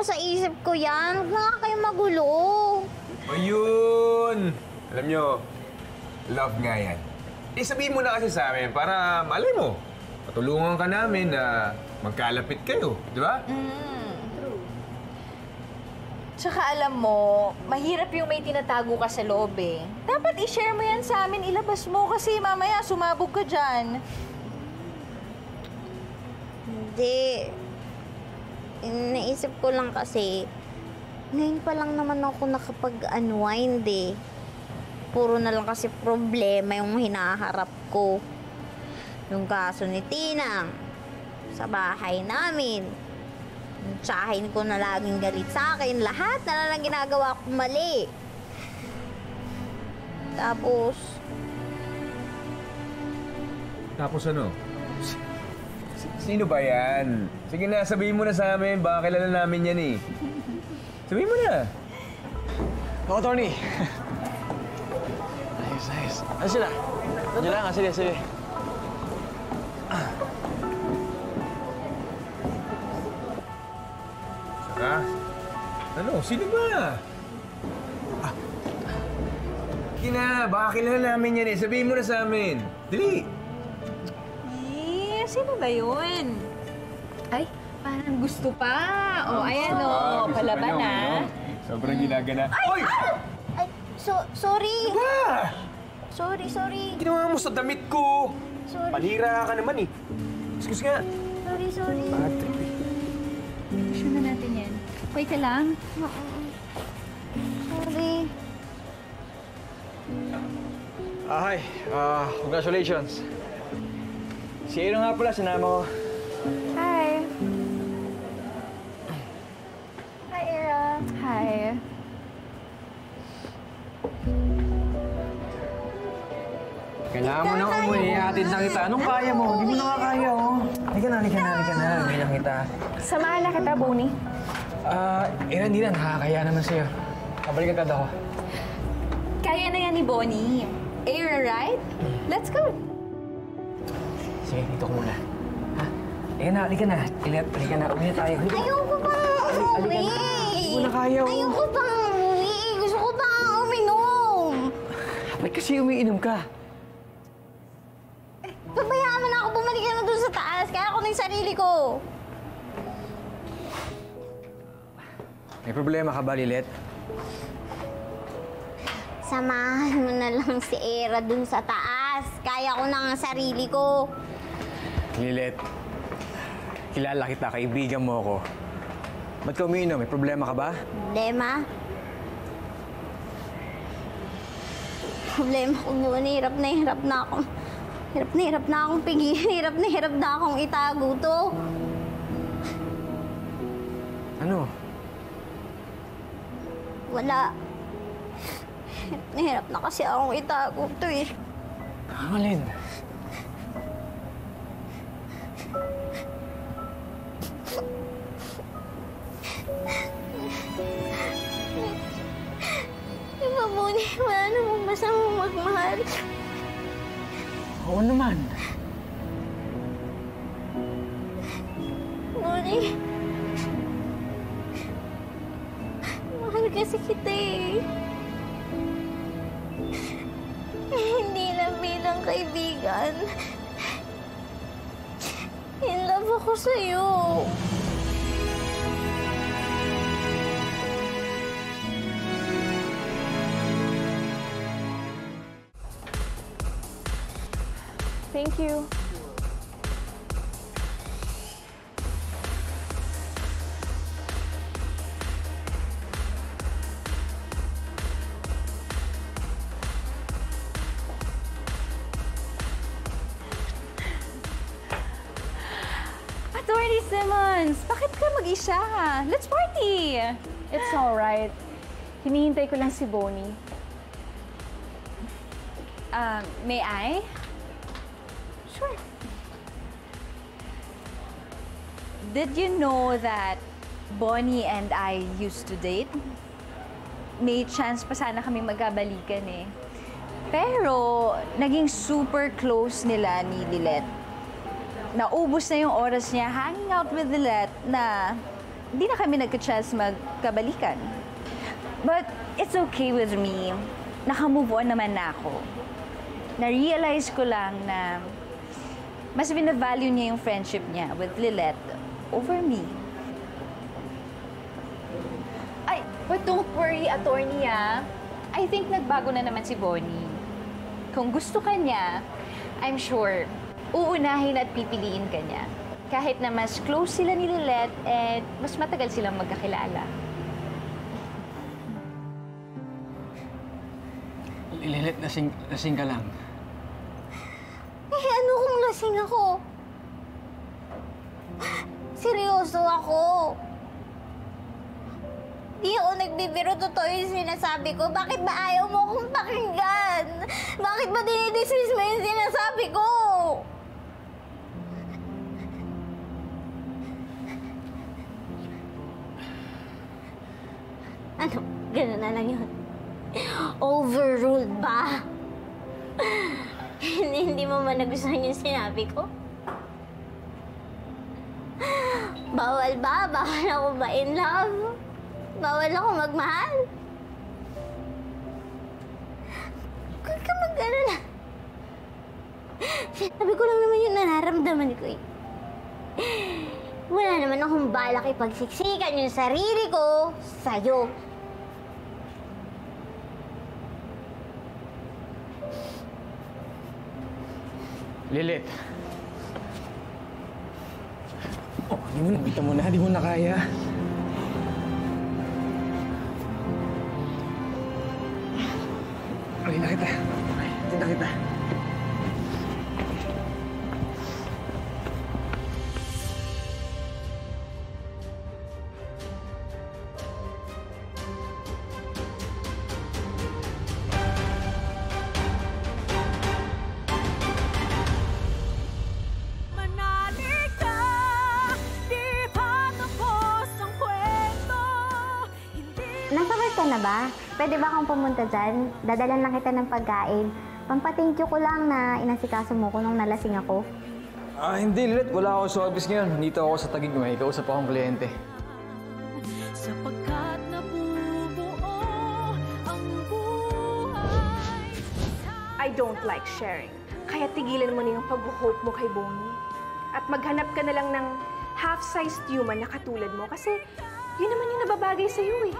nasa isip ko yan. Huwag na nga kayo magulo. Ayun! Alam nyo, love nga yan. Sabihin mo na kasi sa amin para malay mo. Patulungan ka namin na magkalapit kayo, di ba? True. Tsaka alam mo, mahirap yung may tinatago ka sa loob eh. Dapat i-share mo yan sa amin, ilabas mo kasi mamaya sumabog ka dyan. Hindi. Naisip ko lang kasi, ngayon pa lang naman ako nakapag-unwind eh. Puro na lang kasi problema yung hinaharap ko. Yung kaso ni Tinang sa bahay namin. Yung tsahin ko na laging galit sa akin. Lahat na lang ginagawa ko mali. Tapos ano? Sino ba yan? Sige na, sabihin mo na sa amin. Baka kilala namin yan eh. Sabihin mo na. Ako, Tony. Nice. Ano sila? Ano lang? Sige. Saka? Ano? Sino ba? Sige na, baka kilala namin yan eh. Sabihin mo na sa amin. Dali! Sino ba yun? Ay, parang gusto pa. Ayan palaban na. Sobrang ginagana. Ay! Ay, sorry. Ano ba? Sorry. Ginawa mo sa damit ko. Sorry. Panira ka naman eh. Excuse nga. Sorry. Bad trip eh. Issue na natin yan. Wait ka lang. Sorry. Hi. Congratulations. Si Aaron nga pala, sinama ko. Hi. Hi, Era. Hi. Kailangan mo na umuwi. Hatid na kita. Anong kaya mo? Hindi mo na nga kaya, oh. Halika na. Hindi na kita. Samahan na kita, Bonnie. Aaron, hindi na. Nakakaya naman sa'yo. Kabalikan ka ako. Kaya na yan ni Bonnie. Era, right? Let's go. Sige, dito ko muna. Ha? Halika na. Halika na. Uwi na tayo. Ayoko pa umuwi. Hindi mo na kaya, oh. Ayoko pa umuwi. Gusto ko pa uminom. Ba't kasi umiinom ka? Pabayaan mo na ako, bumalik ka na doon sa taas. Kaya ako na yung sarili ko. May problema ka ba, Lilet? Samahan mo na lang si Era doon sa taas. Kaya ko na ang sarili ko. Lilet, kilala kita, kaibigan mo ako. Ba't ka umiinom? May problema ka ba? Problema ko doon. Hirap na ako. Hirap na akong pigilin. Hirap na akong itago to. Ano? Wala. Hirap na kasi akong itago to eh. Alin? Diba, Bonnie? Wala namang masamang magmahal. Oo naman. Bonnie, mahal kasi kita eh. Hindi lang bilang kaibigan. In love ako sa'yo. Thank you. Attorney Simmons, bakit ka mag-isa? Let's party! It's alright. Hinihintay ko lang si Bonnie. May I? Sure. Did you know that Bonnie and I used to date? May chance pa sana kami magkabalikan eh. Pero, naging super close nila ni Lilet. Naubos na yung oras niya hanging out with Lilet na hindi na kami nagka-chance magkabalikan. But it's okay with me. Naka-move on naman na ako. Na-realize ko lang na mas binavalue niya yung friendship niya with Lilette over me. Ay, but don't worry, attorney, ah. I think nagbago na naman si Bonnie. Kung gusto ka niya, I'm sure, uunahin at pipiliin ka niya. Kahit na mas close sila ni Lilette and mas matagal silang magkakilala. Lilith, lasing ka lang. Eh, ano kung lasing ako? Seryoso ako. Di ako nagbibiro, totoo yung sinasabi ko. Bakit ba ayaw mo akong pakinggan? Bakit ba dinidismiss mo yung sinasabi ko? Ano? Ganun na lang yun. Overruled ba? Hindi mo man nagustuhan yung sinabi ko? Bawal ba? Bawal ako ba in love? Bawal ako magmahal? Huwag ka mag-alala. Sabi ko lang naman yung nararamdaman ko eh. Wala naman akong balak ipagsiksikan yung sarili ko sa'yo. Lilith. Oh, di mo na kaya. Ay, na kita. Ay, na kita. Nasa work ka na ba? Pwede ba akong pumunta dyan? Dadalan lang kita ng pagkain. Pampa-thank you ko lang na inasikaso mo ko nung nalasing ako. Hindi, Lilith. Wala ako sa office ngayon. Dito ako sa Taguig. May kausap akong kliyente. Sapagkat nabubuo ang buhay. I don't like sharing. Kaya tigilan mo na yung pag-hope mo kay Bonnie. At maghanap ka na lang ng half-sized human na katulad mo kasi yun naman yung nababagay sa'yo eh.